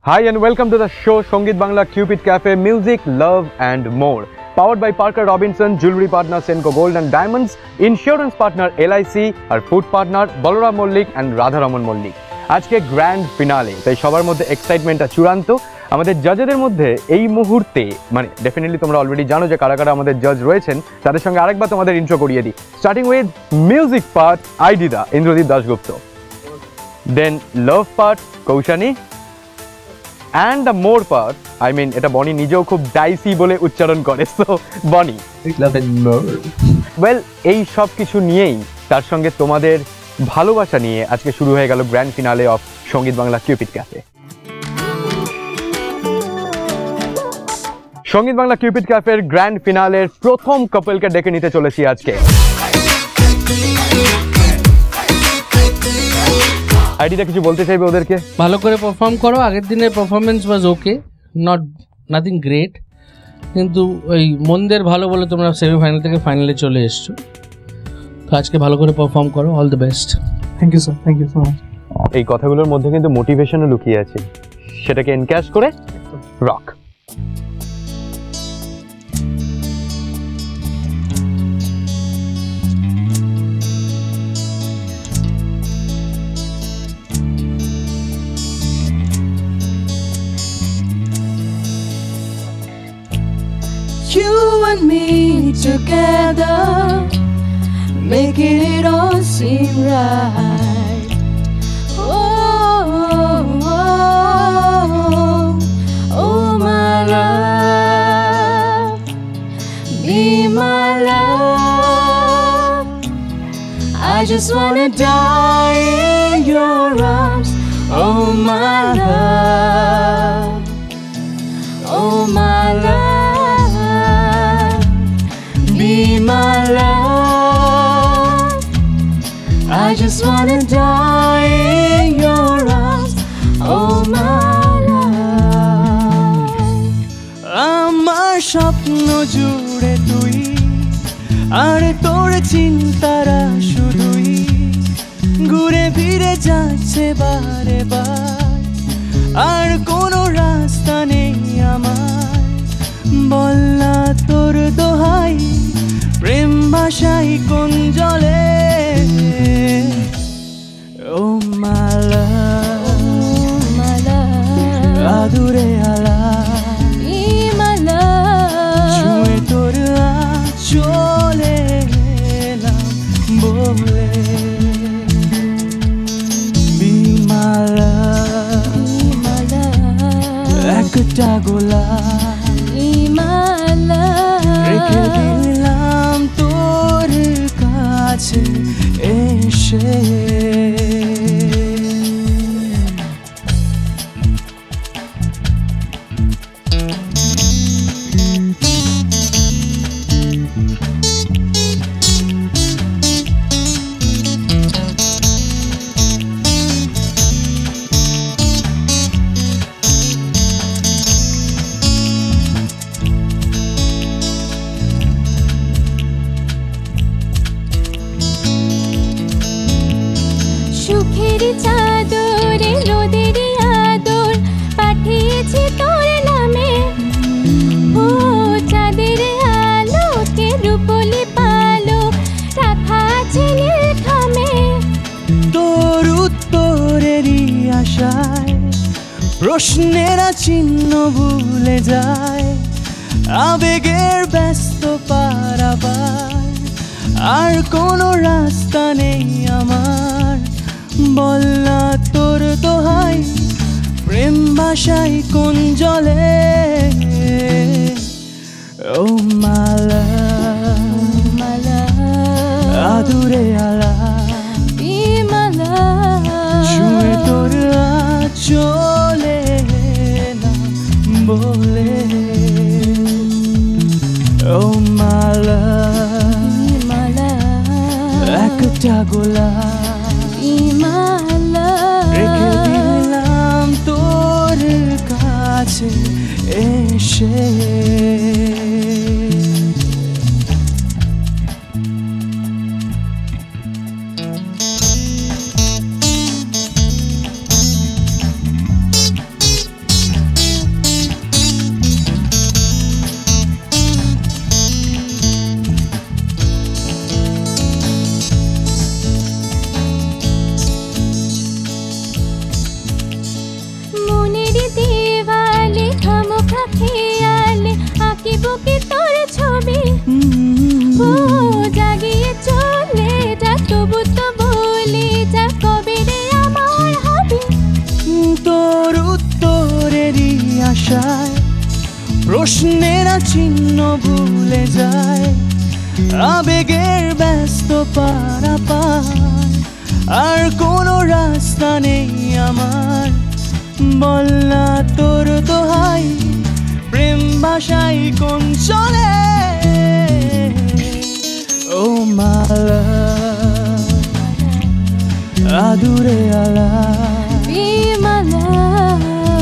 Hi and welcome to the show Songit Bangla Cupid Cafe Music, Love and More. Powered by Parker Robinson, Jewelry Partner Senco Gold and Diamonds, Insurance Partner LIC, our Food Partner Baloram Mollik and Radharaman Mollik. আজকে grand finale, তাই সবার মধ্যে এক্সাইটমেন্টটা চূড়ান্ত। আমাদের জাজেদের মধ্যে এই মুহূর্তে মানে ডেফিনেটলি তোমরা অলরেডি জানো যে কারা কারা আমাদের জাজ রয়েছেন, তাদের সঙ্গে আরেকবার তোমাদের ইন্ট্রো করিয়ে দিই। স্টার্টিং উইথ মিউজিক পার্ট আইডিদা Indradeep Dasgupta, then love part Koushani, and the more part, I mean এটা বনি নিজেও খুব ডাইসি বলে উচ্চারণ করে, সো বনি love and more. ওয়েল এই সব কিছু নিয়েই তার সঙ্গে তোমাদের ভালোবাসা নিয়ে আজকে শুরু হয়ে গেল গ্র্যান্ড ফিনালে অফ সঙ্গীত বাংলা কিউপিড ক্যাফে। সঙ্গীত বাংলা কিউপিড ক্যাফের গ্র্যান্ড ফিনালের প্রথম কাপলকে ডেকে নিতে চলেছি আজকে। আইডিটা কিছু বলতে চাইবে ওদেরকে? ভালো করে পারফর্ম করো। আগের দিনের পারফরমেন্স ওয়াজ ওকে, নাথিং গ্রেট, কিন্তু ওই মনদের ভালো বলে তোমরা সেমিফাইনাল থেকে ফাইনালে চলে এসছো। তো আজকে ভালো করে পারফর্ম করো। All the best. Thank you sir, thank you so much. এই কথাগুলোর মধ্যে কিন্তু মোটিভেশনও লুকিয়ে আছে, সেটাকে এনক্যাশ করে rock. You and me together, making it all seem right. Oh, oh, oh, oh, my love, be my love. I just wanna die in your arms. Oh, my love, oh, my love. Be my love. I just wanna die in your arms. Oh my love. আমার স্বপ্ন জুড়ে তুই, আর তোর চিন্তারা শুধুই ঘুরে ফিরে যাচ্ছে বারে বার, আর কোনো রাস্তা নেই আমার। বল না তোর দোহাই, প্রেম ভাষাই কোন জলে। ও মালা আদুরে আলা ছুঁয়ে তোর চলে এলাম বলে। বিমালা একটা গোলা রেখে দিলাম তোর কাছে এসে। সুখের চাদরে রোদের আদর পাঠিয়েছি তোর নামে। ও চাঁদের আলোকে রূপলি পালক রাখা আছে নীলখামে। তোর উত্তরেরই আশায় প্রশ্নেরা চিহ্ন ভুলে যায়, আবেগের ব্যস্ত পারাবার আর কোনো রাস্তা নেই আমার। বল না তোর দোহাই, প্রেম ভাষাই কোন জলে। ও মালা আদুরে আলা ছুঁয়ে তোর চলে না বলে। ও মালা একটা গোলা রেখে দিলাম তোর কাছে এসে। আবেগের ব্যস্ত পারাপার আর কোনো রাস্তা নেই আমার, বল না তোর দোহাই প্রেম ভাষাই কোন চলে। ও মালা আদুরে আলা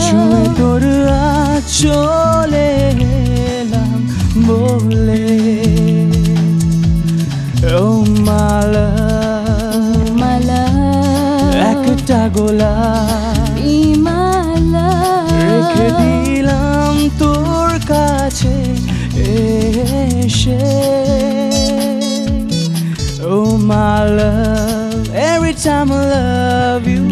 ছুঁয়ে তোর চলে এলাম বলে। ও মালা একটা গোলাপ রেখে দিলাম তোর কাছে এসে। Oh my love, every time I love you,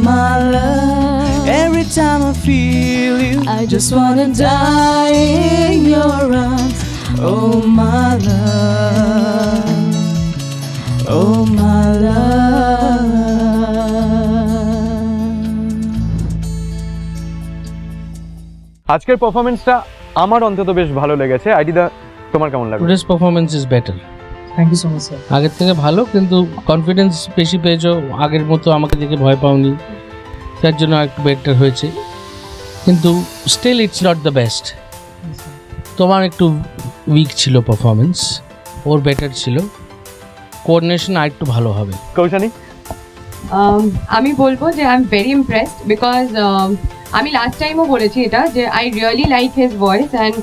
my love, every time I feel you, I just wanna die in your arms. Oh my love, oh my love. আজকের পারফরমেন্সটা আমার অন্তত বেশ ভালো লেগেছে। আইডিদা তোমার কেমন লাগলো? Today's performance is better. Thank you so much sir. আগের থেকে ভালো, কিন্তু কনফিডেন্স বেশি পেয়েছো, আগের মতো আমাকে দেখে ভয় পাওনি, তার জন্য একটু বেটার হয়েছে, কিন্তু still it's not the best. তোমার একটু উইক ছিল পারফরমেন্স, ওর বেটার ছিল, কোঅর্ডিনেশন আর একটু ভালো হবে। কৌশানী? আমি বলবো যে I am very impressed because আমি লাস্ট টাইমও বলেছি এটা যে I really like his voice and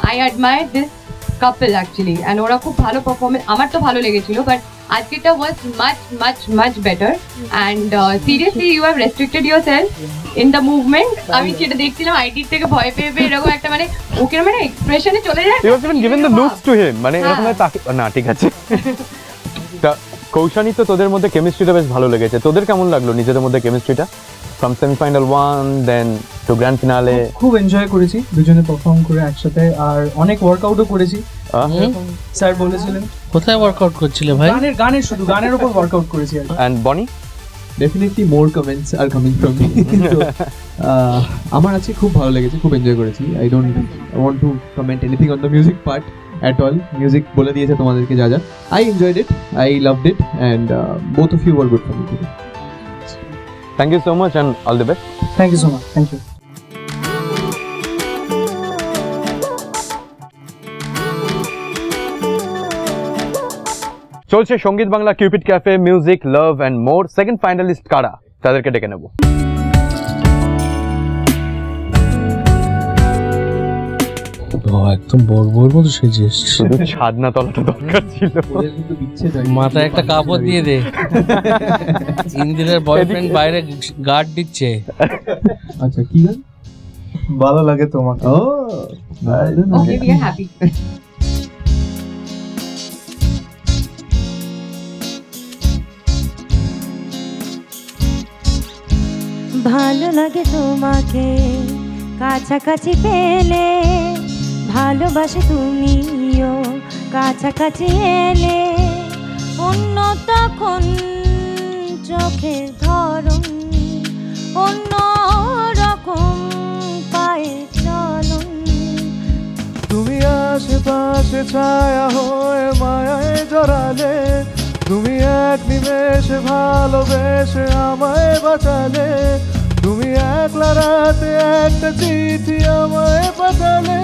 I admire this couple actually, and ওরা খুব ভালো পারফরমেন্স, আমার তো ভালো লেগেছিল, বাট আজকেরটা was much much much better. And seriously you have restricted your self in the movement. আমি সেটা দেখছিলাম আইডির থেকে ভয় পেয়ে পেয়ে এরকম একটা মানে ওকে মানে এক্সপ্রেশনে চলে যায়। You have even given the looks to him, মানে এরকম না ঠিক আছে। তা কৌশানী, তো তোদের মধ্যে কেমিস্ট্রিটা বেশ ভালো লেগেছে, তোদের কেমন লাগলো নিজেদের মধ্যে কেমিস্ট্রিটা? From semifinal 1 then to grand finale. খুব এনজয় করেছি দুজনে পারফর্ম করে একসাথে, আর অনেক ওয়ার্কআউটও করেছি। স্যার বলেছিলেন। কোথায় ওয়ার্কআউট করছিলে ভাই? গানের শুধু গানের উপর ওয়ার্কআউট করেছি। এন্ড বনি? Definitely more comments are coming from me. আমার আজকে খুব ভালো লেগেছে, খুব এনজয় করেছি। I don't want two comment anything on the music part at all. Music বলে দিয়েছে তোমাদেরকে যা যা। I enjoyed it, I loved it, and both of you were good for me today. Thank you so much and all the best. Thank you so much. Thank you. চলছে Sangeet Bangla Cupid cafe music love and more. Second finalist কারা, তাদেরকে ডেকে নেব। একদম বড় মতো সেজেস, শুধু ছাদনা তলাটা দরকার ছিল। মাথায় একটা কাপড় দিয়ে দে। ইন্দিরার বয়ফ্রেন্ড বাইরে গার্ড দিচ্ছে। আচ্ছা, কি গান ভালো লাগে তোমাকে? ও Okay, we are happy. ভালো লাগে তোমাকে কাছাকাছি পেলে, ভালোবাসে তুমিও কাছাকাছি এলে, অন্য তখন চোখের ধরন, অন্য রকম পায়ে চলন। তুমি আশেপাশে ছায়া হয়ে মায়ায় জড়ালে, তুমি এক নিমেষে ভালোবেসে আমায় বাঁচালে, তুমি একলা রাতে একটা চিঠি আমায় পাঠালে।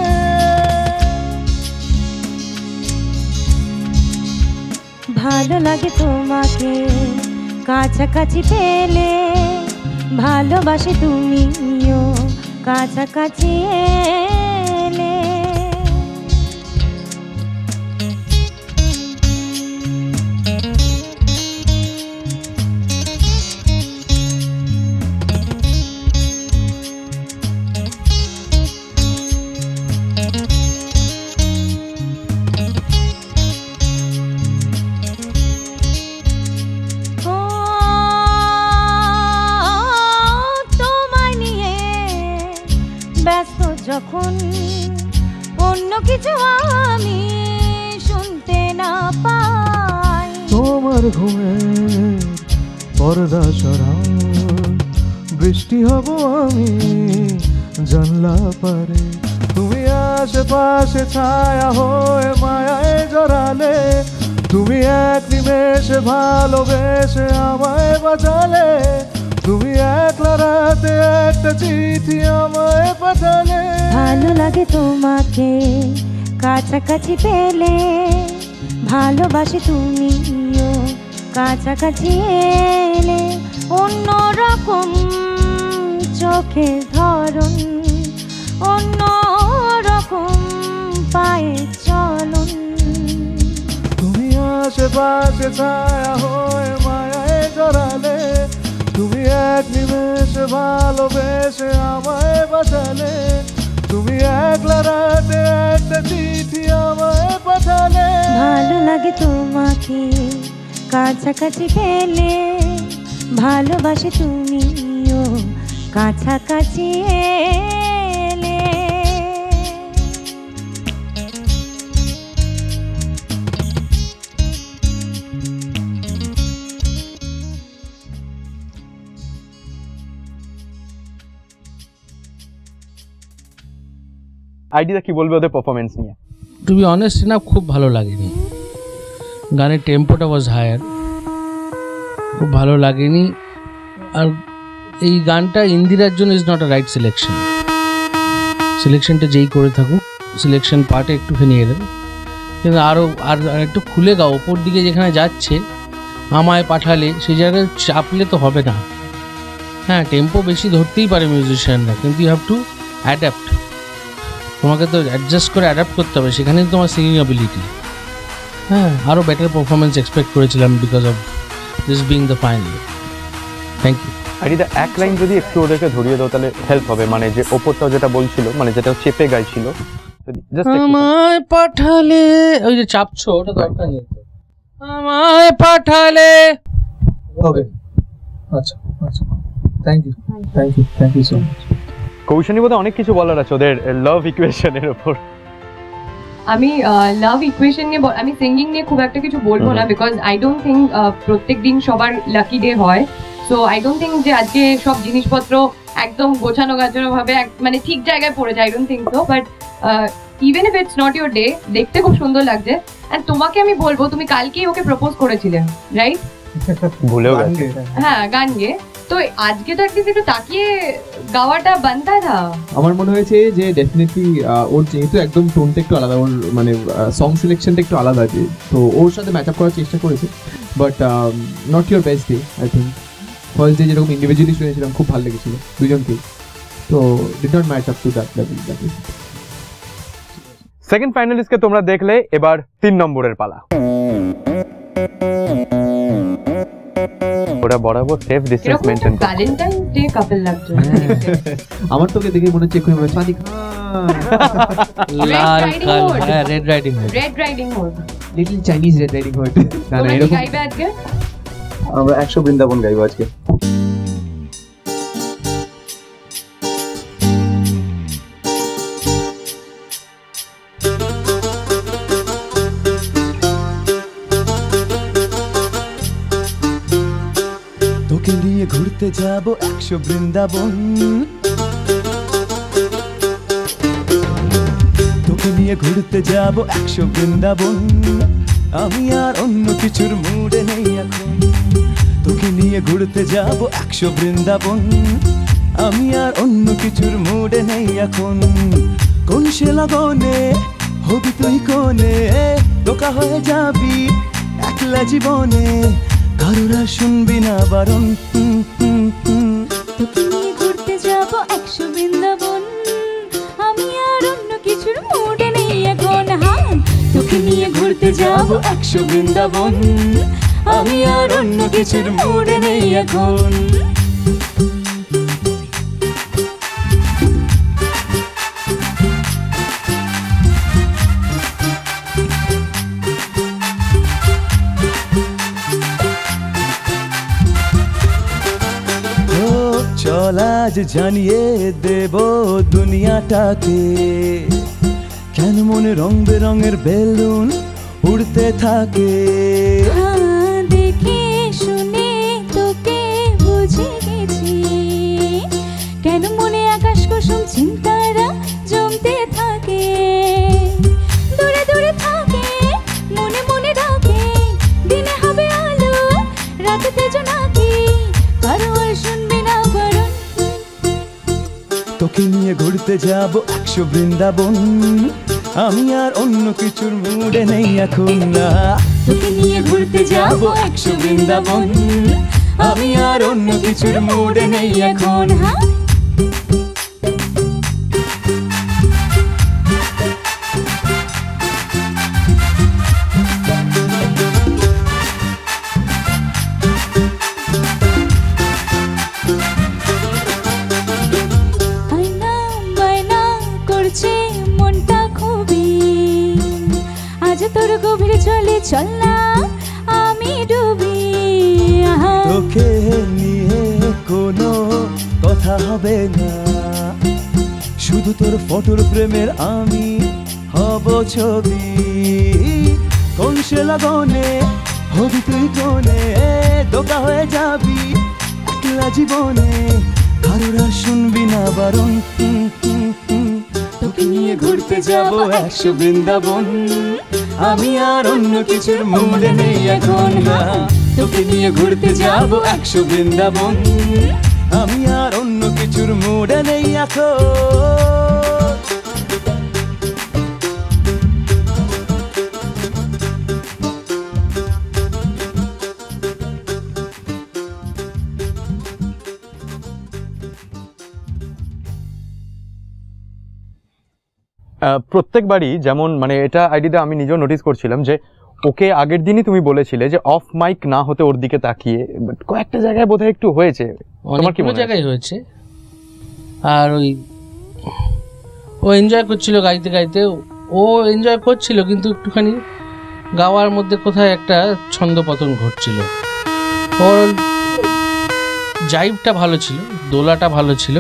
ভালো লাগে তোমাকে কাছাকাছি পেলে, ভালোবাসে তুমিও কাছাকাছি এলে। যখন অন্য কিছু আমি শুনতে না পাই, তোমার ঘুমের পর্দা সরাও, বৃষ্টি হব আমি জানলা পারে। তুমি আশেপাশে ছায়া হয়ে মায়ায় জড়ালে, তুমি এক নিমেষে ভালোবেসে আমায় বাঁচালে, তুমি একলা রাতে একটা চিঠি আমায় পাঠালে। ভালো লাগে তোমাকে কাছাকাছি পেলে, ভালোবাসি তুমিও কাছাকাছি এলে। অন্যরকম চোখের ধরন, অন্যরকম পায়ে চলন। তুমি আশেপাশে ছায়া হয়ে মায়ায় জড়ালে, তুমি এক নিমেষে ভালোবেসে আমায় বাঁচালে, তুমি একলা রাতে একটা চিঠি আমায় পাঠালে। ভালো লাগে তোমাকে কাছাকাছি পেলে, ভালোবাসি তুমিও কাছাকাছি এলে। আইডিয়া কি বলবে ওদের পারফরমেন্স নিয়ে? টু বি অনেস্ট না, খুব ভালো লাগেনি। গানের টেম্পোটা ওয়াজ হায়ার, খুব ভালো লাগেনি। আর এই গানটা ইন্দিরার জন্য is not a right selection. সিলেকশনটা যেই করে থাকুক, সিলেকশন পার্টে একটুখানি এলেন, কিন্তু আরও আর একটু খুলে গাও। ওপর দিকে যেখানে যাচ্ছে আমায় পাঠালে, সেই জায়গায় চাপলে তো হবে না। হ্যাঁ, টেম্পো বেশি ধরতেই পারে মিউজিশিয়ানরা, কিন্তু ইউ হ্যাভ টু অ্যাডাপ্ট। তোমাকে তো অ্যাডজাস্ট করে অ্যাডাপ্ট করতে হবে, সেখানেই তোমার সিঙ্গিং অ্যাবিলিটি। হ্যাঁ, আরও বেটার পারফরমেন্স এক্সপেক্ট করেছিলাম because of this being the final. Thank you. Idea এক লাইন যদি একটু ওদেরকে ধরিয়ে দাও তাহলে হেল্প হবে, মানে যে ওপরটাও যেটা বলছিল, মানে যেটা চেপে গাইছিল। আমায় পাঠালে, ওই যে চাপছো ওটা দরকার নেই। আমায় পাঠালে হবে। আচ্ছা আচ্ছা, thank you so much. Koushani বোধহয় অনেক কিছু বলার আছে ওদের লাভ ইকুয়েশনের উপর। আমি লাভ ইকুয়েশন নিয়ে আমি সিঙ্গিং নিয়ে খুব একটা কিছু বলবো না, বিকজ আই ডোন্ট থিঙ্ক প্রত্যেক দিন সবার লাকি ডে হয়। সো আই ডোন্ট থিঙ্ক যে আজকে সব জিনিসপত্র একদম গোছানো গাছানো ভাবে মানে ঠিক জায়গায় পড়েছে, I don't think so. But even if it's not your day, দেখতে খুব সুন্দর লাগছে। অ্যান্ড তোমাকে আমি বলবো, তুমি কালকেই ওকে প্রপোজ করেছিলে, রাইট? ভুলেও গেছে। হ্যাঁ, গান গিয়ে। তো আজকে তো একটু একটু তাকিয়ে গাওয়াটা বানতা না? আমার মনে হয়েছে যে ডেফিনেটলি ওর যেহেতু একদম টোনটা একটু আলাদা, ওর মানে সং সিলেকশনটা একটু আলাদা আছে, তো ওর সাথে ম্যাচ আপ করার চেষ্টা করেছে। But not your best day. I think first day যেরকম ইন্ডিভিজুয়ালি শুনেছিলাম খুব ভালো লেগেছিল দুজনকেই, তো did not match up to that level. Second ফাইনালিস্টকে তোমরা দেখলে, এবার 3 নম্বরের পালা। ওরা বরাবর সেফ ডিসটেন্স মেইনটেইন করে। ভ্যালেন্টাইন ডে কাপল লাগছে। আমার তোকে দেখে মনে হচ্ছে এক্ষুনি সাদি লাল কাল, হ্যাঁ, red riding hood. Red riding hood, little Chinese red riding hood. না না, এরকম গাইবে আজকে আমরা 100 বৃন্দাবন গাইবো আজকে। তোকে নিয়ে ঘুরতে যাব 100 বৃন্দাবন, তোকে নিয়ে ঘুরতে যাব 100 বৃন্দাবন। আমি আর অন্য কিছুর মুডে নেই এখন, তোকে নিয়ে ঘুরতে যাব 100 বৃন্দাবন। আমি আর অন্য কিছুর মুডে নেই এখন। কোন সে লগনে হবি তুই কোনে, ধোকা হয়ে যাবি একলা জীবনে, কারোর আর শুনবি না বারণ। তোকে নিয়ে ঘুরতে যাব 100 বৃন্দাবন, আমি আর অন্য কিছুর মুডে নেই এখন। হ্যাঁ, তোকে নিয়ে ঘুরতে যাব 100 বৃন্দাবন, আমি আর অন্য কিছুর মুডে নেই এখন। চল আজ জানিয়ে দেব দুনিয়াটাকে, কেন মনে রং বেরঙের বেলুন উড়তে থাকে। দেখে শুনে তোকে বুঝে গেছি, কেন মনে আকাশ কুসুম চিন্তারা জমতে থাকে। দূরে দূরে থাকে, মনে মনে ডাকে, নিয়ে ঘুরতে যাব 100 বৃন্দাবন আমি আর অন্য কিছুর মুডে নেই এখন না তোকে নিয়ে ঘুরতে যাব 100 বৃন্দাবন আমি আর অন্য কিছুর মুডে নেই এখন তোর গভীর চলে চল না আমি ডুবি তোকে নিয়ে কোনো কথা হবে না শুধু তোর ফটোর প্রেমের আমি হব ছবি কোন সে লগনে হবি তুই কোনে দোকা হয়ে যাবি একলা জীবনে কারোর আর শুনবি না বারণ তোকে নিয়ে ঘুরতে যাব 100 বৃন্দাবন আমি আর অন্য কিছুর মুডে নেই এখন না তোকে নিয়ে ঘুরতে যাব 100 বৃন্দাবন আমি আর অন্য কিছুর মুডে নেই এখন প্রত্যেকবারই যেমন মানে এটা আইডিতে আমি নিজেও নোটিস করছিলাম যে ওকে আগের দিনই তুমি বলেছিলে যে অফ মাইক না হতে ওর দিকে তাকিয়ে বাট কয়েকটা জায়গায় বোধহয় একটু হয়েছে অনেকগুলো জায়গায় হয়েছে আর ওই ও এনজয় করছিল গাইতে গাইতে ও এনজয় করছিল কিন্তু একটুখানি গাওয়ার মধ্যে কোথায় একটা ছন্দপতন ঘটছিল ওর জাইভটা ভালো ছিল দোলাটা ভালো ছিল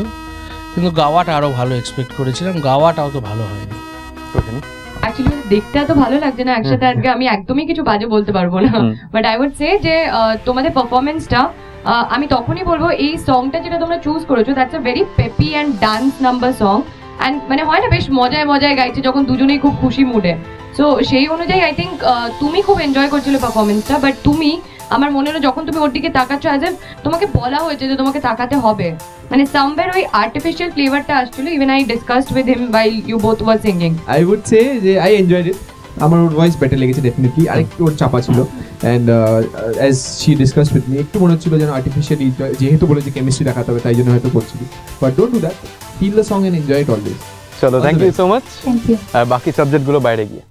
কিন্তু গাওয়াটা আরো ভালো এক্সপেক্ট করেছিলাম গাওয়াটাও তো ভালো হয়নি অ্যাকচুয়ালি দেখতে তো ভালো লাগছে না একসাথে আজকে আমি একদমই কিছু বাজে বলতে পারবো না বাট আই উড সে যে তোমাদের পারফরমেন্সটা আমি তখনই বলবো এই সংটা যেটা তোমরা চুজ করেছো that's a very peppy and dance number song and মানে হয় না বেশ মজায় মজায় গাইছে যখন দুজনেই খুব খুশি মুডে সো সেই অনুযায়ী আই থিঙ্ক তুমি খুব এনজয় করছিলে পারফরমেন্সটা বাট তুমি আমার মনে হলো যখন তুমি ওর দিকে তাকাচ্ছ অ্যাজ এফ তোমাকে বলা হয়েছে যে তোমাকে তাকাতে হবে মানে সামওয়্যার ওই আর্টিফিশিয়াল ফ্লেভারটা আসছিল even I discussed with him while you both were singing I would say যে I enjoyed it আমার ওর ভয়েস বেটার লেগেছে ডেফিনেটলি আরেকটু ওর চাপা ছিল and as she discussed with me একটু মনে হচ্ছিল যেন আর্টিফিশিয়ালি যেহেতু বলেছে কেমিস্ট্রি দেখাতে হবে তাই জন্য হয়তো করছিল but don't do that feel the song and enjoy it always চলো thank you so much thank you বাকি সাবজেক্টগুলো বাইরে গিয়ে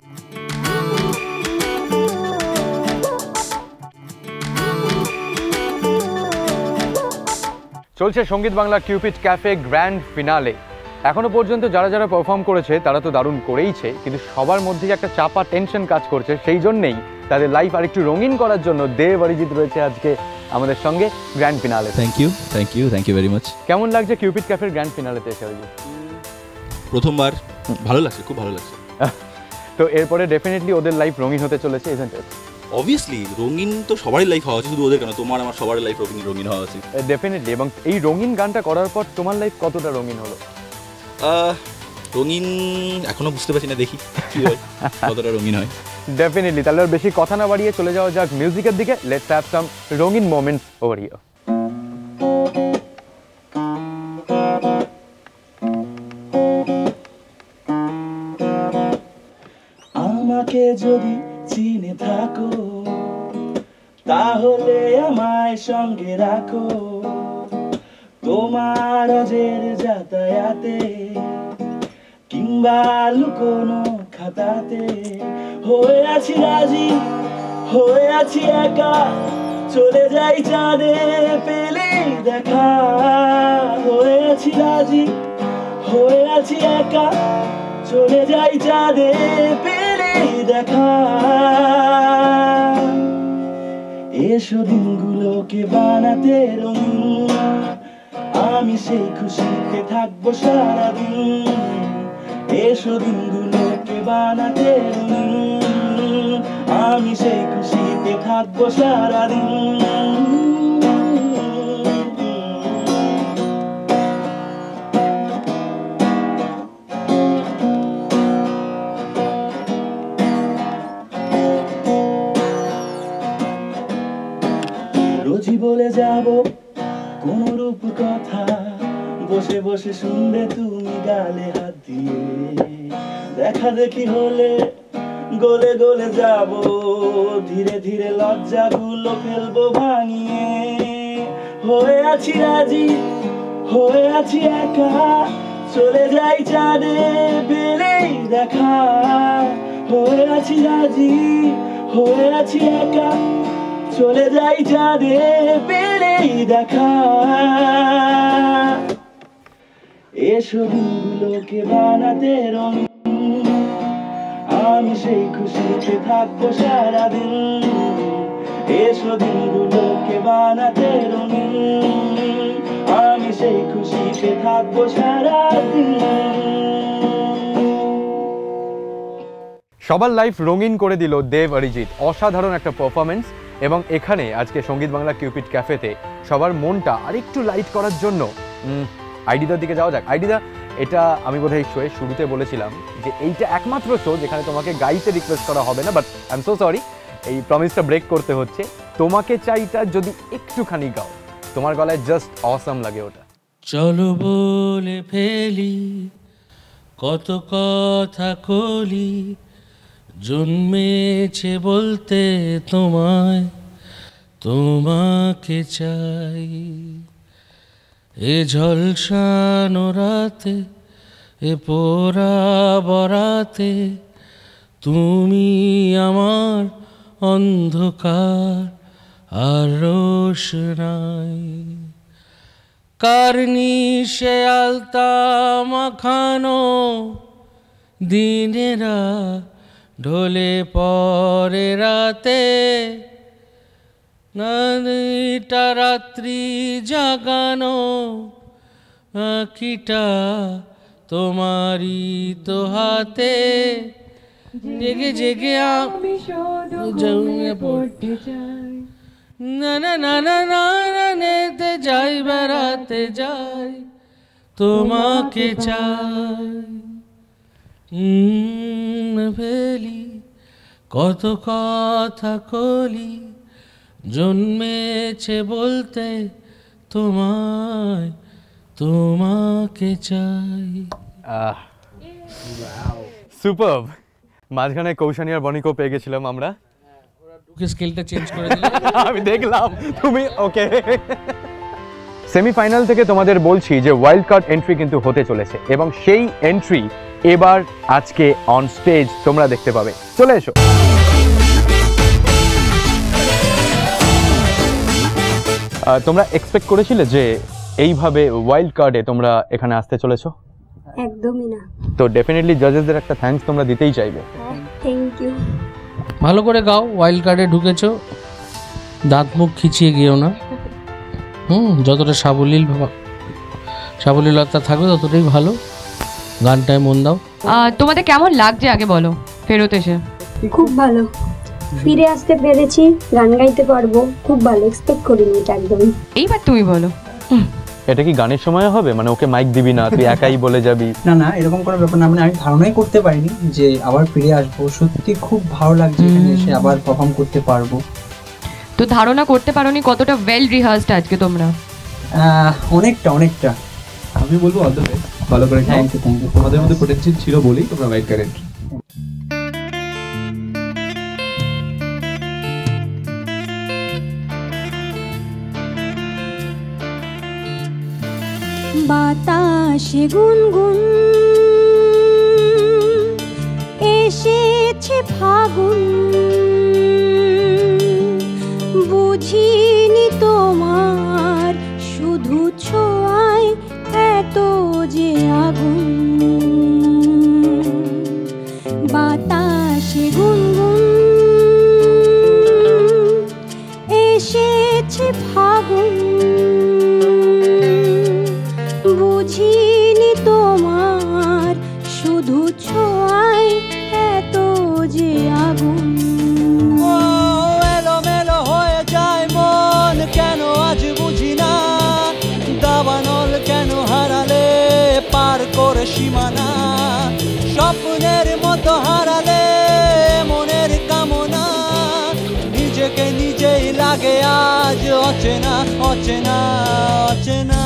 চলছে Sangeet Bangla Cupid cafe grand finale এখনো পর্যন্ত যারা যারা পারফর্ম করেছে তারা তো দারুণ করেইছে কিন্তু সবার মধ্যে একটা চাপা টেনশন কাজ করছে সেই জন্যই তাদের লাইফ আরেকটু রঙিন করার জন্য দেব অরিজিৎ রয়েছে আজকে আমাদের সঙ্গে grand finale thank you very much কেমন লাগছে কিউপিড ক্যাফের গ্র্যান্ড ফিনালেতে এসে অরিজিৎ প্রথমবার ভালো লাগছে খুব ভালো লাগছে তো এরপরে ডেফিনেটলি ওদের লাইফ রঙিন হতে চলেছে ইজন্ট ইট অবভিয়াসলি রঙিন তো সবারই লাইফ হওয়া উচিত শুধু ওদের কেন তোমার আমার সবার লাইফ রঙিন হওয়া উচিত ডেফিনেটলি এবং এই রঙিন গানটা করার পর তোমার লাইফ কতটা রঙিন হলো রঙিন এখনো বুঝতে পারছি না দেখি কি হয় কতটা রঙিন হয় ডেফিনেটলি তাহলে আর বেশি কথা না বাড়িয়ে চলে যাওয়া যাক মিউজিকের দিকে লেটস হ্যাভ সাম রঙিন মোমেন্টস ওভার হিয়ার আমাকে যদি চিনে থাকো তাহলে আমায় সঙ্গে রাখো তোমার অজের যাতায়াতে কিংবা লুকোনো খাতাতে হয়ে আছি রাজি হয়ে আছি একা চলে যাই চাঁদে পেলে দেখা হয়ে আছি রাজি হয়ে আছি একা চলে যাই চাঁদে পেলে দেখা এসো দিনগুলোকে বানাতে রঙিন আমি সেই খুশিতে থাকবো সারাদিন এসো দিনগুলোকে বানাতে রঙিন আমি সেই খুশিতে থাকবো সারাদিন রোজই বলে যাব কোন রূপ কথা বসে বসে শুনবে তুমি গালে হাত দিয়ে, দেখা দেখি হলে গলে গলে যাব, ধীরে ধীরে লজ্জাগুলো ফেলবো ভাঙিয়ে। হয়ে আছি রাজি, হয়ে আছি একা, চলে যাই চাঁদে পেলেই দেখা। হয়ে আছি রাজি, হয়ে আছি একা, চলে যাই চাঁদে পেলেই দেখা। এসো দিনগুলোকে বানাতে রঙিন, আমি সেই খুশিতে থাকবো সারাদিন। এসো দিনগুলোকে বানাতে রঙিন, আমি সেই খুশিতে থাকবো সারাদিন। সবার লাইফ রঙিন করে দিল দেব অরিজিৎ, অসাধারণ একটা পারফরমেন্স। এবং এখানে আজকে সঙ্গীত বাংলা কিউপিড ক্যাফেতে সবার মনটা আরেকটু লাইট করার জন্য আইডিদার দিকে যাওয়া যাক। আইডিদা, এটা আমি বোধহয় শোয়ের শুরুতে বলেছিলাম যে এইটা একমাত্র শো যেখানে তোমাকে গাইতে রিকোয়েস্ট করা হবে না, but I am so sorry, এই প্রমিসটা ব্রেক করতে হচ্ছে। তোমাকে চাইটা যদি একটুখানি গাও, তোমার গলায় জাস্ট অসাম লাগে ওটা। চলো বলে ফেলি কত কথা কলি, জন্মেছে বলতে তোমায়, তোমাকে চাই। এ ঝলসানো রাতে, এ পোড়া বরাতে, তুমি আমার অন্ধকার আর রোশনাই। কার্নিশে আলতা মাখানো দিনেরা ঢলে পরে রাতে, নানিটা রাত্রি জাগানো আঁকিটা তোমারই তো হাতে। জেগে জেগে আমি জমিয়ে পড়তে চাই, না না না না না নেতে যাই, বেড়াতে যাই, তোমাকে চাই। ফেলি কত কথা কলি, জন্মেছে বলতে তোমায়, তোমাকে চাই। সুপারব। মাঝখানে কৌশানী আর বনিকেও পেয়ে গেছিলাম আমরা। স্কেলটা চেঞ্জ করে দিলে আমি দেখলাম তুমি ওকে। সেমিফাইনাল থেকে তোমাদের বলছি যে ওয়াইল্ড কার্ড এন্ট্রি কিন্তু হতে চলেছে, এবং সেই এন্ট্রি এবার আজকে অন স্টেজ তোমরা দেখতে পাবে। চলে এসো। তোমরা এক্সপেক্ট করেছিলে যে এইভাবে ওয়াইল্ড কার্ডে তোমরা এখানে আসতে চলেছো? একদমই না। তো ডেফিনেটলি জাজেসদের একটা থ্যাঙ্কস তোমরা দিতেই চাইবে। Thank you. ভালো করে গাও, ওয়াইল্ড কার্ডে ঢুকেছো, দাঁত মুখ খিচিয়ে গিয়েও না। যতটা সাবলীলতা থাকবে ততটাই ভালো। গানটায় মন দাও। তোমাদের কেমন লাগছে আগে বলো ফেরত এসে? খুব ভালো, ফিরে আসতে পেরেছি, গান গাইতে পারবো, খুব ভালো। এক্সপেক্ট করিনি এটা একদমই। এইবার তুমি বলো, এটা কি গানের সময় হবে? মানে ওকে মাইক দিবি না, তুই একাই বলে যাবি? না না, এরকম কোনো ব্যাপার না। মানে আমি ধারণাই করতে পারিনি যে আবার ফিরে আসবো। সত্যি খুব ভালো লাগছে এখানে এসে আবার পারফর্ম করতে পারবো। তো ধারণা করতে পারোনি কতটা ওয়েল রিহার্সড আজকে তোমরা? অনেকটা। আমি বলবো অল দ্য বেস্ট, ভালো করে। Thank you. তোমাদের মধ্যে পটেনশিয়াল ছিল বলেই তোমরা ওয়াইল্ড কার্ড এন্ট্রি। বাতাসে গুনগুন এসেছে ফাগুন, বুঝিনি তোমার শুধু ছোঁয়ায় এত যে আগুন। বাতাসে গুনগুন এসেছে ফাগুন, বুঝিনি তোমার শুধু ছোঁয়ায় এত যে আগুন। এলোমেলো হয়ে যায় মন, কেন আজ বুঝি না। দাবানল কেন হারালে পার করে সীমানা, স্বপ্নের মতো হারালে মনের কামনা। নিজেকে নিজেই লাগে আজ অচেনা অচেনা অচেনা।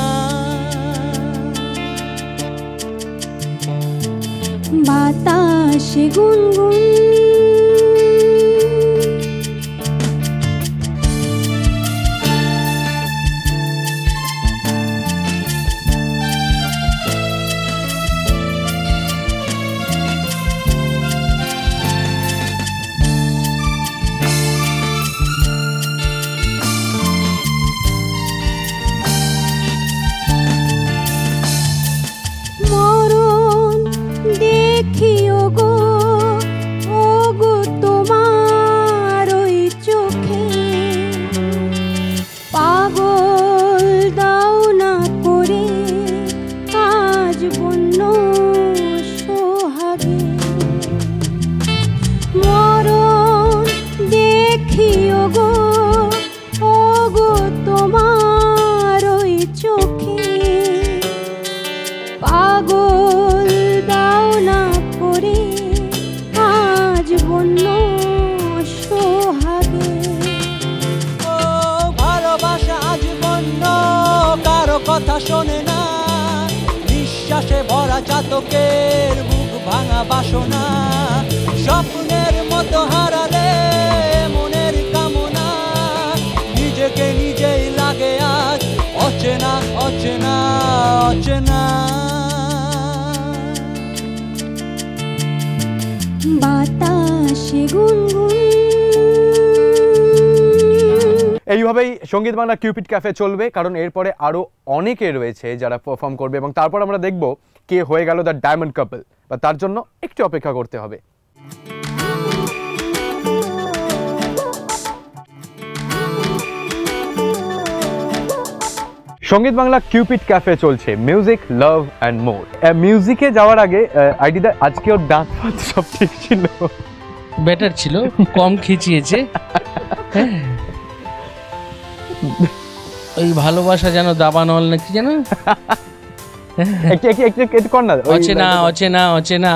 বাতাসে গুনগুন কথা শোনে না বিশ্বাসে ভরা চাতকের বুক ভাঙা বাসনা স্বপ্নের মতো হারালে মনের কামনা নিজেকে নিজেই লাগে আজ অচেনা অচেনা অচেনা বাতাসে গুনগুন এইভাবেই সঙ্গীত বাংলা কিউপিড ক্যাফে চলবে, কারণ এরপরে আরও অনেকে রয়েছে যারা পারফর্ম করবে এবং তারপর আমরা দেখব কে হয়ে গেল দ্য ডায়মন্ড কাপল, বা তার জন্য একটু অপেক্ষা করতে হবে। সঙ্গীত বাংলা কিউপিড ক্যাফে চলছে, মিউজিক লাভ অ্যান্ড মোর। মিউজিকে যাওয়ার আগে আইডিটা আজকে ওর ডান্স সব ঠিক ছিল, বেটার ছিল, কম খিচিয়েছে। ওই ভালোবাসা যেন দাবানল নাকি যেন একটু কর না, অচেনা অচেনা অচেনা,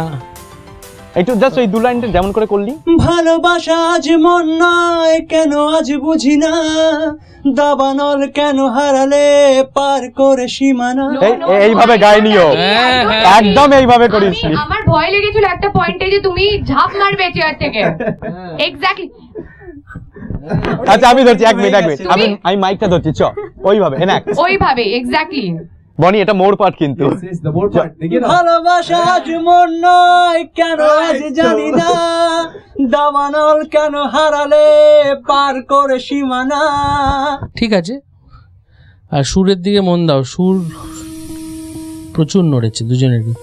একটু জাস্ট ওই দু লাইনটা যেমন করে করলি। ভালোবাসা আজ মন নয় কেন আজ বুঝি না, দাবানল কেন হারালে পার করে সীমানা। এইভাবে গাইনিও, একদম এইভাবে করিস। আমার ভয় লেগেছিল একটা পয়েন্টে যে তুমি ঝাঁপ মারবে চেয়ার থেকে। এক্স্যাক্টলি। আচ্ছা আমি ধরছি, এক মিনিট আমি মাইকটা ধরছি, চ ওইভাবে ওইভাবে এক্স্যাক্টলি। বনি এটা মোর পার্ট কিন্তু। ভালোবাসা আজ মন নয় কেন আজ জানি না, দাবানল কেন হারালে পার করে সীমানা। ঠিক আছে, আর সুরের দিকে মন দাও, সুর প্রচুর নড়েছে দুজনেরই।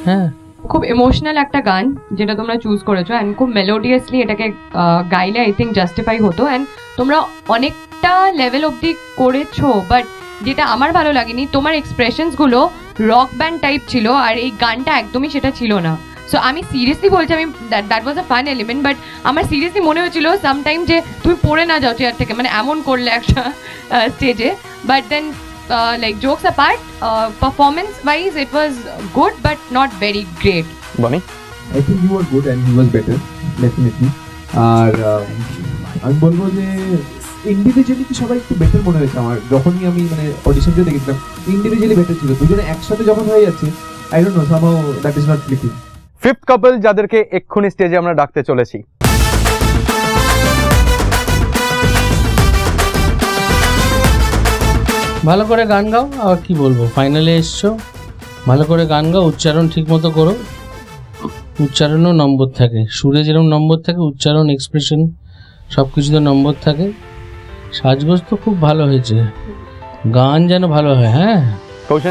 হ্যাঁ, খুব ইমোশনাল একটা গান যেটা তোমরা চুজ করেছো, অ্যান্ড খুব মেলোডিয়াসলি এটাকে গাইলে আই থিঙ্ক জাস্টিফাই হতো। অ্যান্ড তোমরা অনেকটা লেভেল অবধি করেছো, বাট যেটা আমার ভালো লাগেনি তোমার এক্সপ্রেশনসগুলো রক ব্যান্ড টাইপ ছিল, আর এই গানটা একদমই সেটা ছিল না। সো আমি সিরিয়াসলি বলছি, আমি that was a fun element, but আমার সিরিয়াসলি মনে হয়েছিল সামটাইম যে তুমি পড়ে না যাও চেয়ার থেকে, মানে এমন করলে একটা স্টেজে। But then like jokes apart, performance wise it was good but not very great. Bonnie, I think you were good and he was better definitely. আর আমি বলবো যে ইন্ডিভিজুয়ালি কি সবাই একটু বেটার মনে হয়েছে আমার, যখনই আমি মানে অডিশনটা দেখেছিলাম ইন্ডিভিজুয়ালি বেটার ছিল, দুজনে একসাথে যখন হয়ে যাচ্ছে I don't know somehow that is not clicking. Fifth couple যাদেরকে এক্ষুনি স্টেজে আমরা ডাকতে চলেছি। ভালো করে গান গাও, আর কি বলবো, ফাইনালে এসছো, ভালো করে গান গাও, উচ্চারণ ঠিক মতো করো, উচ্চারণও নম্বর থাকে, সুরে যেরকম নম্বর থাকে উচ্চারণ এক্সপ্রেশন সব কিছুতে নম্বর থাকে। সাজগোজ তো খুব ভালো হয়েছে, গান যেন ভালো হয়। হ্যাঁ,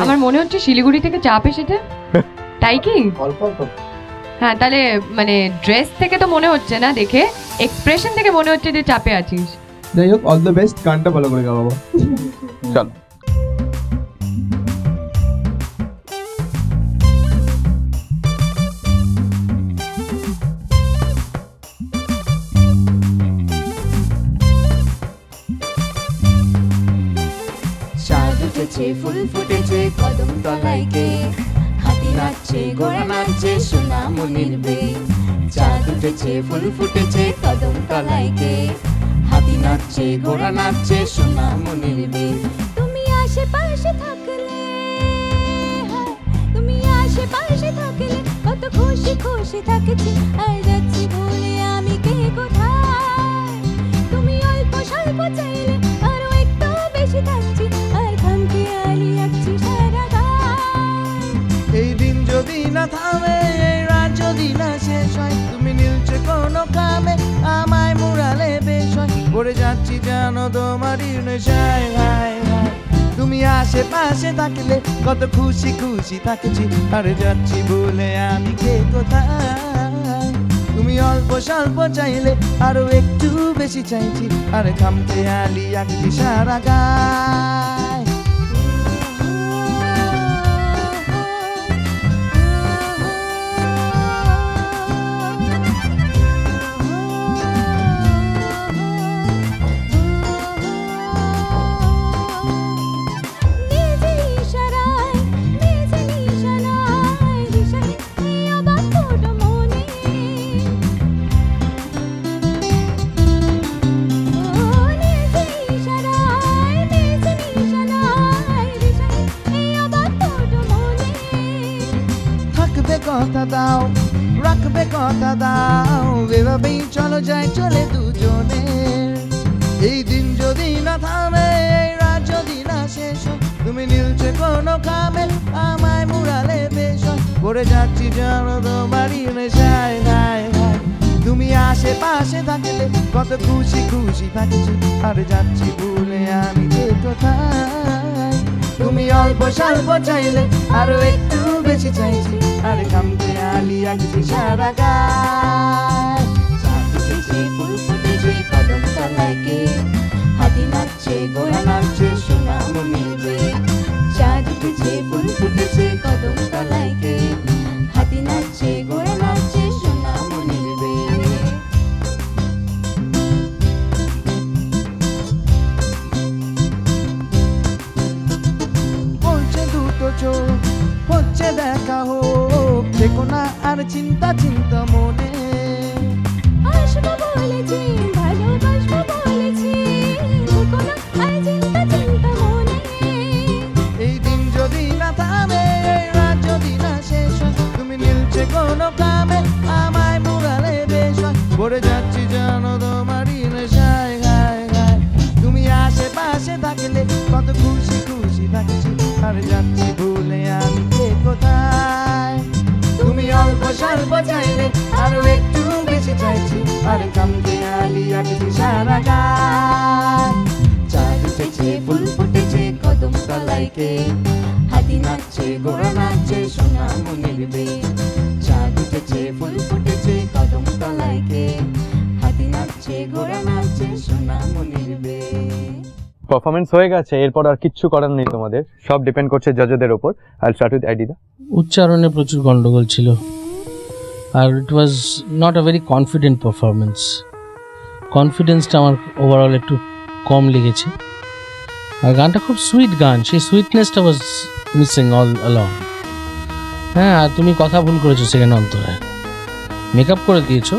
আমার মনে হচ্ছে শিলিগুড়ি থেকে চাপ এসেছে, তাই কি? হ্যাঁ, তাহলে মানে ড্রেস থেকে তো মনে হচ্ছে না, দেখে এক্সপ্রেশন থেকে মনে হচ্ছে যে চাপে আছিস। যাই হোক, অল দ্য বেস্ট, গানটা ভালো করে গাও বাবা। চল চাঁদ উঠেছে, ফুল ফুটেছে কদম তলায় কে, হাতি নাচছে, ঘোড়া নাচছে, সোনামণির বেয়ে। চাঁদ উঠেছে, ফুল ফুটেছে কদম তলায় কে, হাতি নাচছে, ঘোড়া নাচছে, সোনামণির বেয়ে। তুমি আশেপাশে থাকলে, তুমি আশেপাশে থাকলে কত খুশি খুশি থাকছি আর যাচ্ছি ভুলে আমি কে কোথায় তুমি অল্প স্বল্প চাইলে আরো একটু বেশি থাকছি আর খামকে আলি আঁকছি সারা গায় এই দিন যদি না থামে এই রাত যদি না শেষ হয় তুমি নিলছে কোনো কামে আমায় মুড়ালে বেশ হয় পড়ে যাচ্ছি জানো তোমারই নেশায় হায় হায় তুমি আশেপাশে থাকলে কত খুশি খুশি থাকছি আর যাচ্ছি বলে আমি কে কোথায় তুমি অল্প স্বল্প চাইলে আরো একটু বেশি চাইছি আর খামকে আলি আঁকছি সারা গায় কথা দাও রাখবে কথা দাও এভাবেই চলো যাই চলে দুজনে এই দিন যদি না থামে এই রাত যদি না শেষ হয় তুমি নিলছে কোনো কামে আমায় মুড়ালে বেশ হয় পড়ে যাচ্ছি জানো তোমারই নেশায় হায় হায় তুমি আশেপাশে থাকলে কত খুশি খুশি থাকছি আর যাচ্ছি ভুলে আমি কে কোথায় তুমি অল্প স্বল্প চাইলে আরো একটু বেশি চাইছি আর খামকে আলি আঁকছি সারা গায় চাঁদ উঠেছে ফুল ফুটেছে কদম তলায় কে হাতি নাচছে ঘোড়া নাচছে সোনা মনির বে চাঁদ উঠেছে ফুল ফুটেছে কদম তলায় কে হাতি নাচছে ঘোড়া নাচছে সোনা মনির বে বলছে দুটো চোখ হচ্ছে দেখা হোক দেখো না আর চিন্তা চিন্তা মনে আসবো বলেছি ভালোবাসবো বলেছি দেখো না আর চিন্তা চিন্তা মনে এই দিন যদি না থামে এই রাত যদি না শেষ হয় তুমি নিলছে কোনো কামে আমায় মুড়ালে বেশ হয় পড়ে যাচ্ছি জানো তোমারই নেশায় হায় হায় তুমি আশেপাশে থাকলে কত খুশি খুশি থাকছি আর যাচ্ছি ভুলে আমি কে কোথায় তুমি অল্প স্বল্প চাইলে আরো একটু বেশি চাইছি আর খামকে আলি আঁকছি সারা গায় চাঁদ উঠেছে ফুল ফুটেছে কদম তলায় কে হাতি নাচছে ঘোড়া নাচছে সোনা মনির বে চাঁদ উঠেছে ফুল ফুটেছে কদম তলায় কে হাতি নাচছে ঘোড়া নাচছে সোনা মনির বে পারফরমেন্স হয়ে গেছে, এরপর আর কিচ্ছু করার নেই তোমাদের, সব ডিপেন্ড করছে জাজেদের ওপর। আই স্টার্ট উইথ আইডিদা। উচ্চারণে প্রচুর গন্ডগোল ছিল আর it was not a very confident performance. কনফিডেন্সটা আমার ওভারঅল একটু কম লেগেছে। আর গানটা খুব সুইট গান, সেই সুইটনেসটা ওয়াজ মিসিং অল অ্যালং। হ্যাঁ, আর তুমি কথা ভুল করেছো সেকেন্ড অন্তরে, মেকআপ করে দিয়েছো,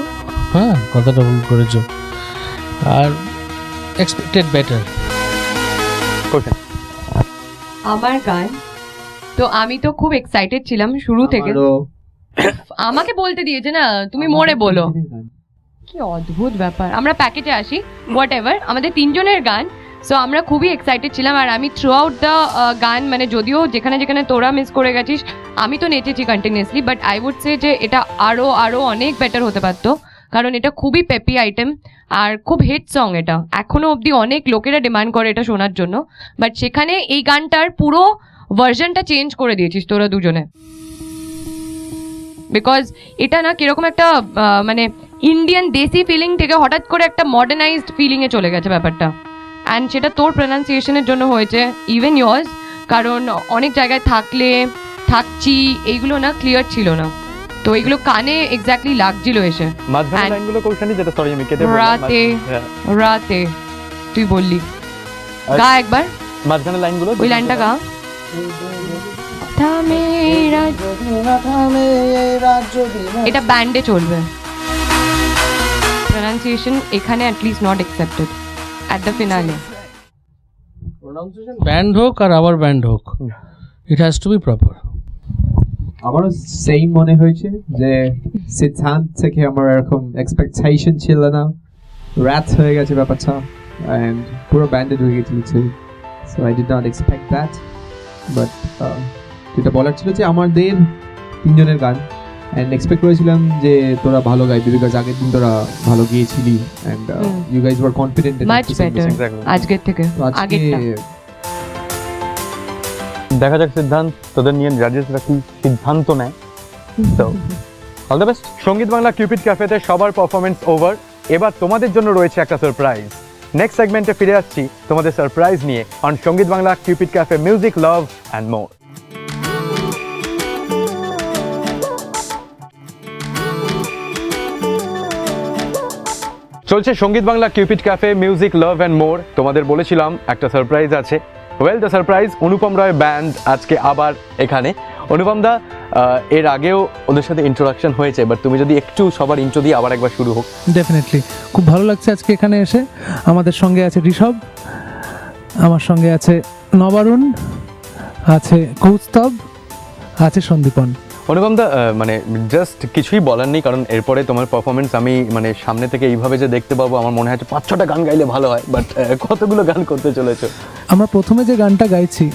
হ্যাঁ কথাটা ভুল করেছো, আর এক্সপেক্টেড বেটার। আমার গান তো আমি তো খুব এক্সাইটেড ছিলাম শুরু থেকে। আমাকে বলতে দিয়েছে না, তুমি মোড়ে বলো। কি অদ্ভুত ব্যাপার। আমরা প্যাকেজে আসি, হোয়াট এভার, আমাদের তিনজনের গান, সো আমরা খুবই এক্সাইটেড ছিলাম। আর আমি থ্রু আউট দ্য গান, মানে যদিও যেখানে যেখানে তোরা মিস করে গেছিস, আমি তো নেচেছি continuously, but I would say যে এটা আরও আরও অনেক বেটার হতে পারতো, কারণ এটা খুবই পেপি আইটেম আর খুব হিট সং। এটা এখনও অবধি অনেক লোকেরা ডিমান্ড করে এটা শোনার জন্য, বাট সেখানে এই গানটার পুরো ভার্জনটা চেঞ্জ করে দিয়েছিস তোরা দুজনে। বিকজ এটা না কিরকম একটা মানে ইন্ডিয়ান দেশি ফিলিং থেকে হঠাৎ করে একটা মডার্নাইজড ফিলিংয়ে চলে গেছে ব্যাপারটা। অ্যান্ড সেটা তোর প্রনাউন্সিয়েশনের জন্য হয়েছে, ইভেন ইয়ার্স, কারণ অনেক জায়গায় থাকলে, থাকছি, এইগুলো না ক্লিয়ার ছিল না, তো এগুলো কানে এক্স্যাক্টলি লাগছিল এসে। মাঝখানে লাইনগুলো কোনখানে, যেটা সরি আমি কেটে বললাম, রাতে রাতে তুই বললি, গা একবার মাঝখানে লাইনগুলো, ওই লাইনটা গা। এটা ব্যান্ডে চলবে, প্রনাউন্সিয়েশন এখানে at least not accepted at the finale. Pronunciation band হোক আর আবার ব্যান্ড হোক, it has to be proper. আমারও সেম মনে হয়েছে যে সিদ্ধান্ত থেকে আমার এরকম এক্সপেকটেশন ছিল না, রাত হয়ে গেছে ব্যাপারটা অ্যান্ড পুরো ব্যান্ডেড হয়ে গেছে, so I did not expect that. But যেটা বলার ছিল যে আমাদের তিনজনের গান অ্যান্ড এক্সপেক্ট করেছিলাম যে তোরা ভালো গাইবি, বিকজ আগের দিন তোরা ভালো গিয়েছিলি and you guys were confident much better আজকের থেকে। আগেরটা দেখা যাক সিদ্ধান্ত তোদের নিয়ে জাজেসরা কি সিদ্ধান্ত নেয়। তো অল দ্য বেস্ট। সঙ্গীত বাংলা কিউপিড ক্যাফেতে সবার পারফরমেন্স ওভার, এবার তোমাদের জন্য রয়েছে একটা সারপ্রাইজ। নেক্সট সেগমেন্টে ফিরে আসছি তোমাদের সারপ্রাইজ নিয়ে on Sangeet Bangla Cupid cafe music love and more. চলছে Sangeet Bangla Cupid cafe music love and more. তোমাদের বলেছিলাম একটা সারপ্রাইজ আছে। Well the surprise, Anupam Roy band আজকে আবার এখানে। অনুপম দা, এর আগেও ওদের সাথে ইন্ট্রোডাকশন হয়েছে, বাট তুমি যদি একটু সবার ইন্ট্রো দিয়ে আবার একবার শুরু হোক। ডেফিনেটলি, খুব ভালো লাগছে আজকে এখানে এসে। আমাদের সঙ্গে আছে ঋষভ, আমার সঙ্গে আছে নবারুণ, আছে কৌস্তব, আছে সন্দীপন। অনুপম দা, মানে জাস্ট কিছুই বলার নেই, কারণ এরপরে তোমার পারফরমেন্স আমি মানে সামনে থেকে এইভাবে যে দেখতে পাবো আমার মনে হয় 5-6টা গান গাইলে ভালো হয়, বাট কতগুলো গান করতে চলেছো? আমরা প্রথমে যে গানটা গাইছি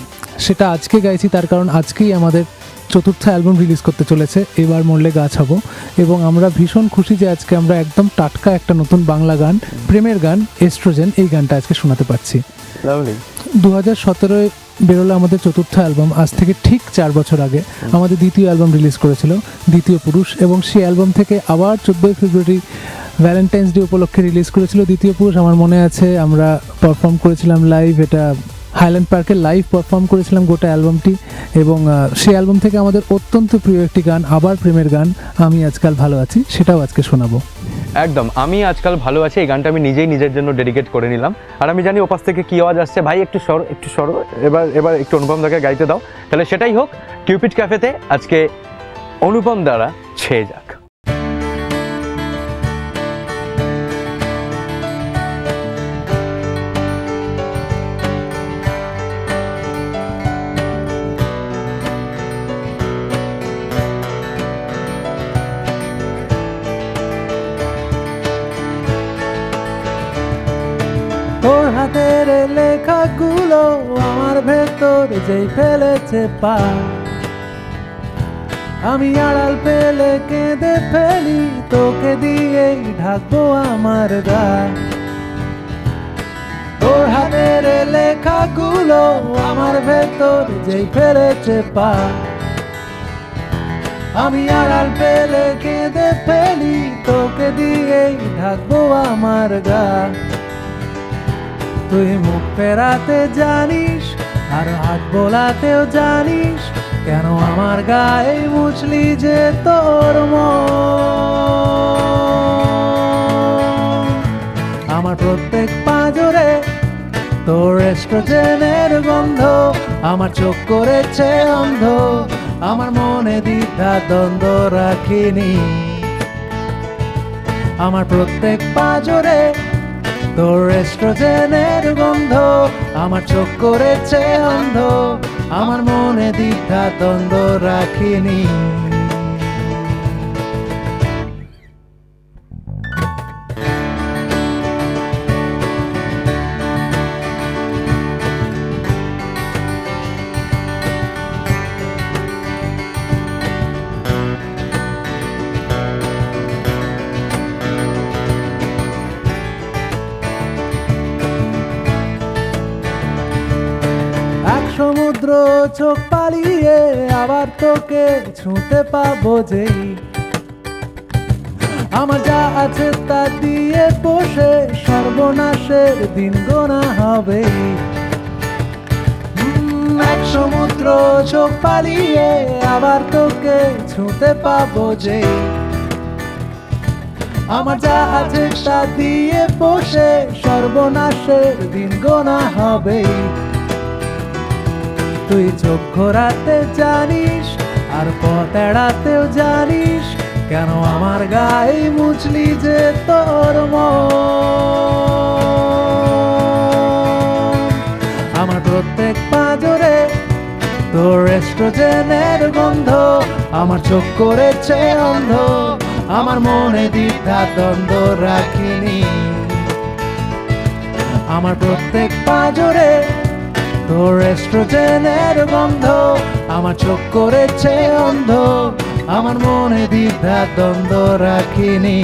সেটা আজকে গাইছি, তার কারণ আজকেই আমাদের 4th অ্যালবাম রিলিজ করতে চলেছে, এবার মরলে গাছ হবো। এবং আমরা ভীষণ খুশি যে আজকে আমরা একদম টাটকা একটা নতুন বাংলা গান, প্রেমের গান এস্ট্রোজেন, এই গানটা আজকে শোনাতে পারছি। 2017 বেরোলো আমাদের 4th অ্যালবাম, আজ থেকে ঠিক 4 বছর আগে আমাদের দ্বিতীয় অ্যালবাম রিলিজ করেছিল দ্বিতীয় পুরুষ, এবং সেই অ্যালবাম থেকে আবার 14 ফেব্রুয়ারি ভ্যালেন্টাইন্স ডে উপলক্ষে রিলিজ করেছিল দ্বিতীয় পুরুষ। আমার মনে আছে আমরা পারফর্ম করেছিলাম লাইভ, এটা হাইল্যান্ড পার্কে লাইভ পারফর্ম করেছিলাম গোটা অ্যালবামটি, এবং সেই অ্যালবাম থেকে আমাদের অত্যন্ত প্রিয় একটি গান, আবার প্রেমের গান, আমি আজকাল ভালো আছি, সেটাও আজকে শোনাবো। একদম, আমি আজকাল ভালো আছি, এই গানটা আমি নিজেই নিজের জন্য ডেডিকেট করে নিলাম। আর আমি জানি ওপাশ থেকে কি আওয়াজ আসছে, ভাই একটু সরো, এবার একটু অনুপম দাকে গাইতে দাও, তাহলে সেটাই হোক। কিউপিড ক্যাফেতে আজকে অনুপম দ্বারা ছেয়ে যাক। তোর হাতের লেখাগুলো আমার ভেতর যেই ফেলেছে পা, আমি আড়াল পেলে কেঁদে ফেলি, তোকে দিয়েই ঢাকবো আমার গা। তোর হাতের লেখাগুলো আমার ভেতর যেই ফেলেছে পা, আমি আড়াল পেলে কেঁদে ফেলি, তোকে দিয়েই ঢাকবো আমার গা। তুই মুখ ফেরাতে জানিস আর হাত বোলাতেও জানিস, কেন আমার গায়ে মুছলি যে তোর মন। আমার প্রত্যেক পাঁজরে তোর এস্ট্রোজেনের গন্ধ, আমার চোখ করেছে অন্ধ, আমার মনে দ্বিধা দ্বন্দ্ব রাখিনি। আমার প্রত্যেক পাঁজরে তোর এস্ট্রোজেনের গন্ধ, আমার চোখ করেছে অন্ধ, আমার মনে দ্বিধা দ্বন্দ্ব রাখিনি। সমুদ্র চোখ পালিয়ে আবার তোকে ছুঁতে পাবো যেই, আমার যা আছে তা দিয়ে বসে সর্বনাশের দিন গোনা হবে। এক সমুদ্র চোখ পালিয়ে আবার তোকে ছুঁতে পাবো যেই, আমার যা আছে তা দিয়ে বসে সর্বনাশের দিন গোনা হবে। তুই চোখ ঘোরাতে জানিস আর পথ এড়াতেও জানিস, কেন আমার গায়ে মুছলি যে তোর মন। আমার প্রত্যেক পাঁজরে তোর এস্ট্রোজেনের গন্ধ, আমার চোখ করেছে অন্ধ, আমার মনে দ্বিধা দ্বন্দ্ব রাখিনি। আমার প্রত্যেক পাঁজরে তোর এস্ট্রোজেনের গন্ধ, আমার চোখ করেছে অন্ধ, আমার মনে দ্বিধা দ্বন্দ্ব রাখিনি।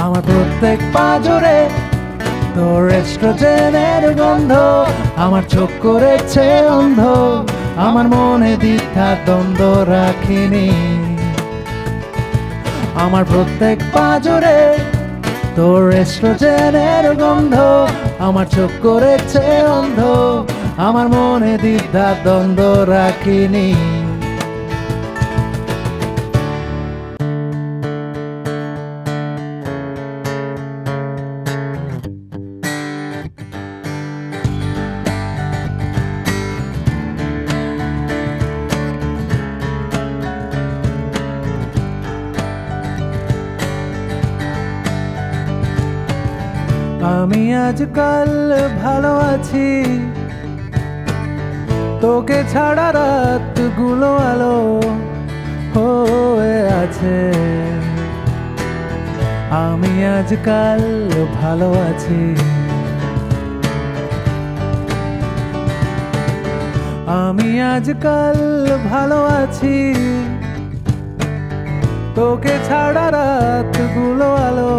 আমার প্রত্যেক পাঁজরে তোর এস্ট্রোজেনের গন্ধ, আমার চোখ করেছে অন্ধ, আমার মনে দ্বিধা দ্বন্দ্ব রাখিনি। আমার প্রত্যেক পাঁজরে তোর এস্ট্রোজেনের গন্ধ, আমার চোখ করেছে অন্ধ, আমার মনে দ্বিধা দ্বন্দ্ব রাখিনি। আমি আজকাল ভালো আছি, তোকে ছাড়া রাতগুলো আলো হয়ে আছে। আমি আজকাল ভালো আছি, আমি আজকাল ভালো আছি, তোকে ছাড়া রাতগুলো আলো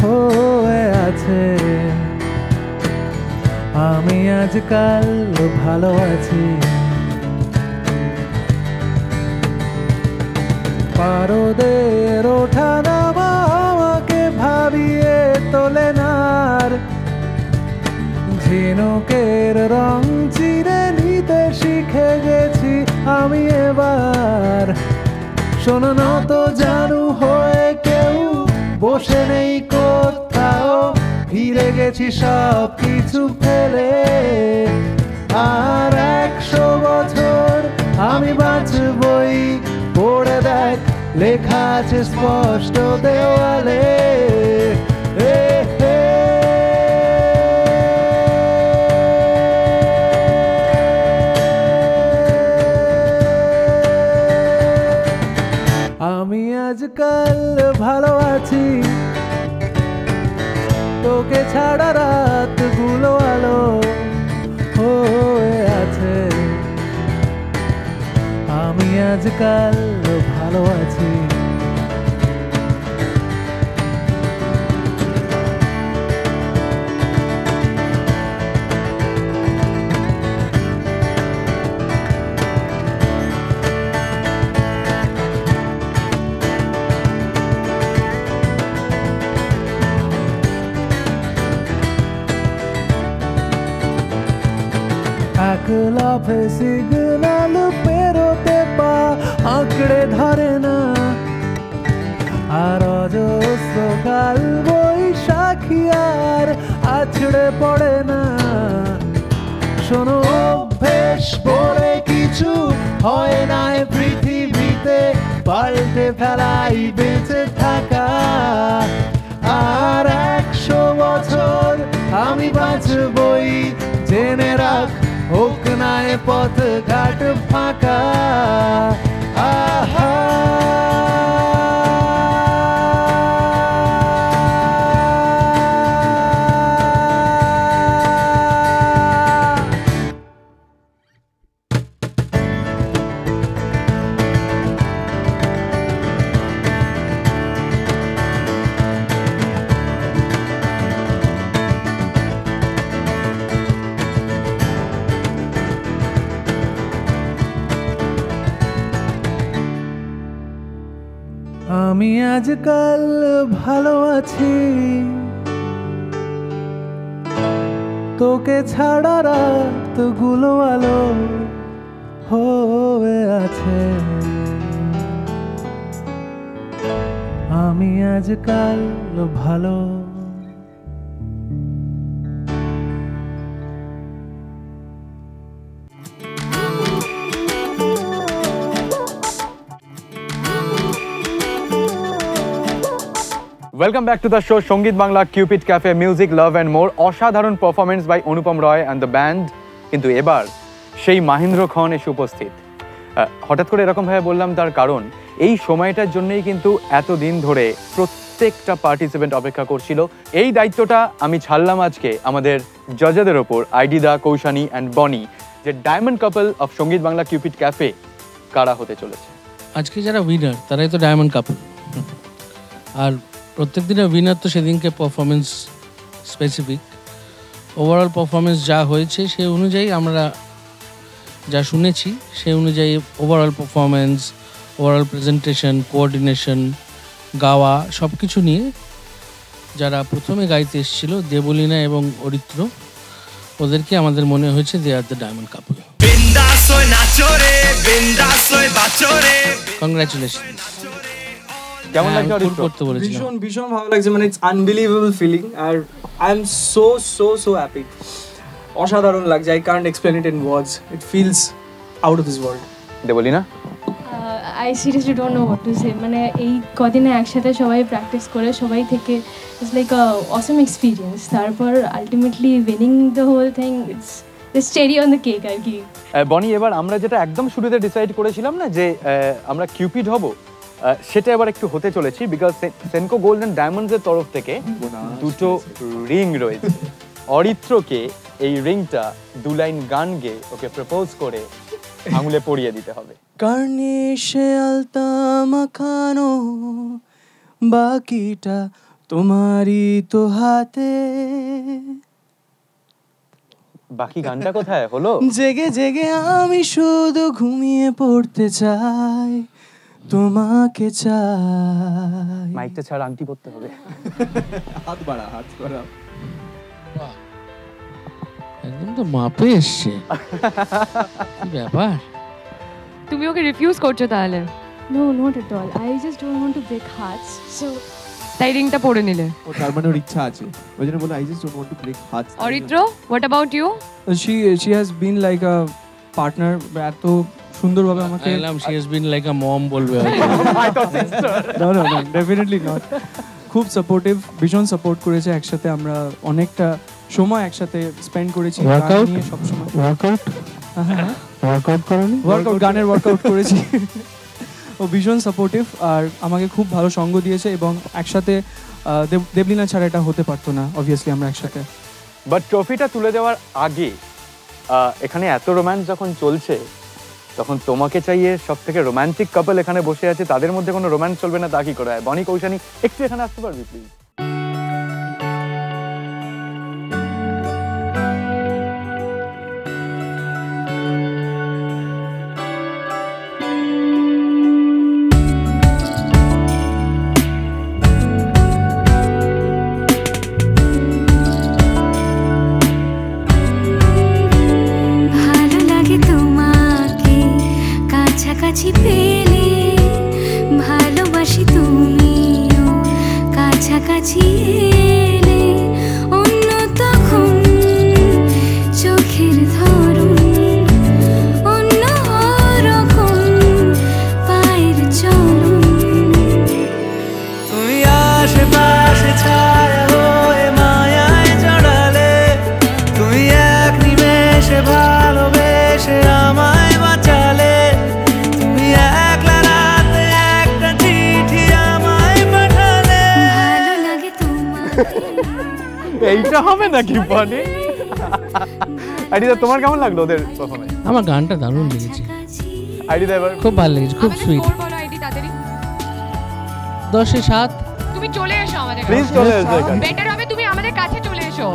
হয়ে আছে। আমি আজকাল ভালো আছি। পারদের ওঠা নামা আমাকে ভাবিয়ে তোলে নার, ঝিনুকের রং চিরে নিতে শিখে গেছি আমি এবার। শোনো না তো জানু হয়ে কেউ বসে নেই কোথাও, ফিরে গেছি সব কিছু ফেলে। আর 100 বছর আমি বাঁচবই, পড়ে দেখ লেখা আছে স্পষ্ট দেওয়ালে। আমি আজকাল ভালো আছি, তোকে ছাড়া রাতগুলো আলো হয়ে আছে। আমি আজকাল ভালো আছি। লাফে সিগনাল পেরোতে পা আঁকড়ে ধরে না, আর অজস্র কাল বৈশাখী আর আছড়ে পড়ে না। শোনো অভ্যেস বলে কিছু হয় না পৃথিবীতে, পাল্টে ফেলাই বেঁচে থাকা। আর 100 বছর আমি বাঁচবই, জেনে রাখ হোক না এ পথ ঘাট ফাঁকা। আহা আমি আজকাল ভালো আছি, তোকে ছাড়া রাতগুলো আলো হয়ে আছে। আমি আজকাল ভালো। Welcome back to the show Shongit Bangla Cupid Cafe Music Love and More. অসাধারণ performance by Anupam Roy and the band. কিন্তু এবার সেই মহেন্দ্র খন এসে উপস্থিত। হঠাৎ করে এরকমভাবে বললাম তার কারণ এই সময়টার জন্যই কিন্তু এতদিন ধরে প্রত্যেকটা পার্টিসিপেন্ট অপেক্ষা করছিল। এই দায়িত্বটা আমি ছাড়লাম আজকে আমাদের জজেদের ওপর, আইডিদা, কৌশানী অ্যান্ড বনি, যে ডায়মন্ড কাপল অফ সঙ্গীত বাংলা কিউপিড ক্যাফে কারা হতে চলেছে। আজকে যারা উইনার তারাই তো ডায়মন্ড কাপল, আর প্রত্যেক দিনের উইনার তো সেদিনকে পারফরমেন্স স্পেসিফিক। ওভারঅল পারফরমেন্স যা হয়েছে সেই অনুযায়ী আমরা যা শুনেছি সেই অনুযায়ী overall performance, overall presentation, coordination, গাওয়া সব কিছু নিয়ে যারা প্রথমে গাইতে এসেছিল দেবলীনা এবং অরিত্র, ওদেরকে আমাদের মনে হয়েছে they are the diamond couple. Congratulation. কেমন লাগছে অরিত্র? করতে বলেছিলাম। ভীষণ ভীষণ ভালো লাগছে, মানে ইটস আনবিলিভেবল ফিলিং, আর I am so so so happy. অসাধারণ লাগছে, I can't explain it in words, it feels out of this world. Debleena? I seriously don't know what to say. মানে এই কদিনে একসাথে সবাই প্র্যাকটিস করে সবাই থেকে it's like a awesome experience. তারপর ultimately winning the whole thing, it's the cherry on the cake আর কি। বনি, এবার আমরা যেটা একদম শুরুতে ডিসাইড করেছিলাম না যে আমরা কিউপিড হব, সেটা এবার একটু হতে চলেছি। বিকজ সেনকো গোল্ড অ্যান্ড ডায়মন্ডসের তরফ থেকে দুটো রিং রয়েছে। অরিত্রকে এই রিংটা 2 লাইন গান গেয়ে ওকে প্রপোজ করে আঙুলে পরিয়ে দিতে হবে। কার্নে সে আলতা মাখানো, বাকিটা তোমারই তো হাতে। বাকি গানটা কোথায় হলো? জেগে জেগে আমি শুধু ঘুমিয়ে পড়তে চাই, তোমাকে চাই। মাইকটা ছাড়া আংটি পড়তে হবে। হাত বাড়া, হাত বাড়া। একদম তো মাপে এসছে। কি ব্যাপার? তুমি ওকে রিফিউজ করছো তাহলে? No, not at all. I just don't want to break hearts. So তাই রিংটা পরে নিলে? ও তার মানে ওর ইচ্ছা আছে, ওই জন্য বলে I just don't want to break hearts. Aritra, what about you? She has been like a partner, এত সুন্দরভাবে আমাকে। she has been like a mom বলবে। I thought sister. No, definitely not. খুব সাপোর্টিভ, ভীষণ সাপোর্ট করেছে। একসাথে আমরা অনেকটা সময় একসাথে স্পেন্ড করেছি, গান নিয়ে সব সময়। ওয়ার্কআউট করনি? ওয়ার্কআউট, গানের ওয়ার্কআউট করেছি। ও ভীষণ সাপোর্টিভ আর আমাকে খুব ভালো সঙ্গ দিয়েছে, এবং একসাথে দেবলীনা ছাড়া এটা হতে পারতো না অবভিয়াসলি আমরা একসাথে। বাট ট্রফিটা তুলে দেওয়ার আগে এখানে এত রোম্যান্স যখন চলছে, তখন তোমাকে চাইয়ে সব থেকে রোম্যান্টিক কাপল এখানে বসে আছে, তাদের মধ্যে কোনো রোম্যান্স চলবে না তা কি করে হয়? বনি, কৌশানী, একটু এখানে আসতে পারবি প্লিজ? কাছাকাছি পেলে ভালোবাসি, তুমিও কাছাকাছি এলে অন্য তখন চোখের ধরন অন্য রকম পায়ের চলন। তুমি আশেপাশে ছায়া হয়ে মায়ায় জড়ালে, তুমি এক নিমেষে ভালোবেসে আমায় বাঁচালে, তুমি একলা রাতে একটা চিঠি আমায় পাঠালে। ভালো লাগে তোমার। এইটা হবে নাকি বনি? আইডিদা, তোমার কেমন লাগলো ওদের পারফরম্যান্স? আমার গানটা দারুণ লেগেছে। আইডিদা এবার খুব ভালো লেগেছে, খুব সুইট। স্কোর বলো আইডি তাড়াতাড়ি। 10 এ 7। তুমি চলে এসো আমাদের প্লিজ কাছে। চলে এসো এখানে। বেটার হবে তুমি আমাদের কাছে চলে এসো।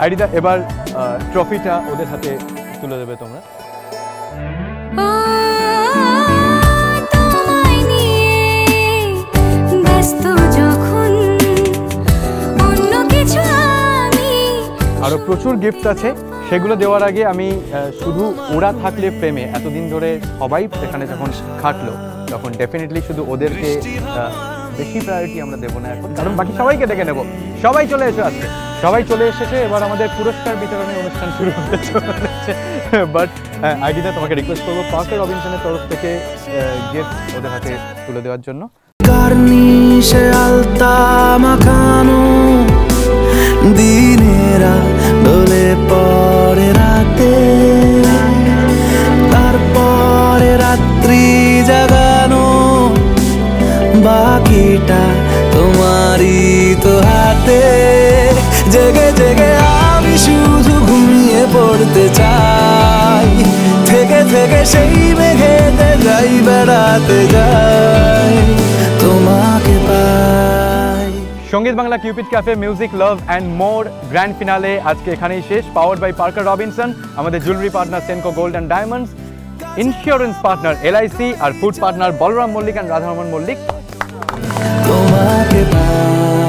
আইডিদা, এবার ট্রফিটা ওদের হাতে তুলে দেবে তোমরা। তোমায় নিয়ে ব্যস্ত যখন অন্য কিছু আমি। আরো প্রচুর গিফট আছে, সেগুলো দেওয়ার আগে আমি শুধু ওরা থাকলে প্রেমে এতদিন ধরে সবাই এখানে যখন খাটলো, তখন ডেফিনেটলি শুধু ওদেরকে বেশি প্রায়োরিটি আমরা দেবো না এখন, কারণ বাকি সবাইকে ডেকে নেবো। সবাই চলে এসে আসছে, সবাই চলে এসেছে, এবার আমাদের পুরস্কার বিতরণের অনুষ্ঠান শুরু হতে চলেছে। বাট আইডিটা তোমাকে রিকোয়েস্ট করবো পার্কার রবিনসনের তরফ থেকে গিফট ওদের হাতে তুলে দেওয়ার জন্য। Garnisce alta macano dinera dole pore rate tarpore ratri jagano bakita tomari to hate jege jege ami shudhu ghumiye porte chai theke theke sei meghete jai berate jai তোমাকে পাই। Sangeet Bangla Cupid cafe music love and more grand finale আজকে এখানেই শেষ। Powered by Parker Robinson, আমাদের jewellery partner Senco gold and diamonds, insurance partner LIC, আর food partner Balaram Mallick and Radharaman Mallick. তোমাকে পাই।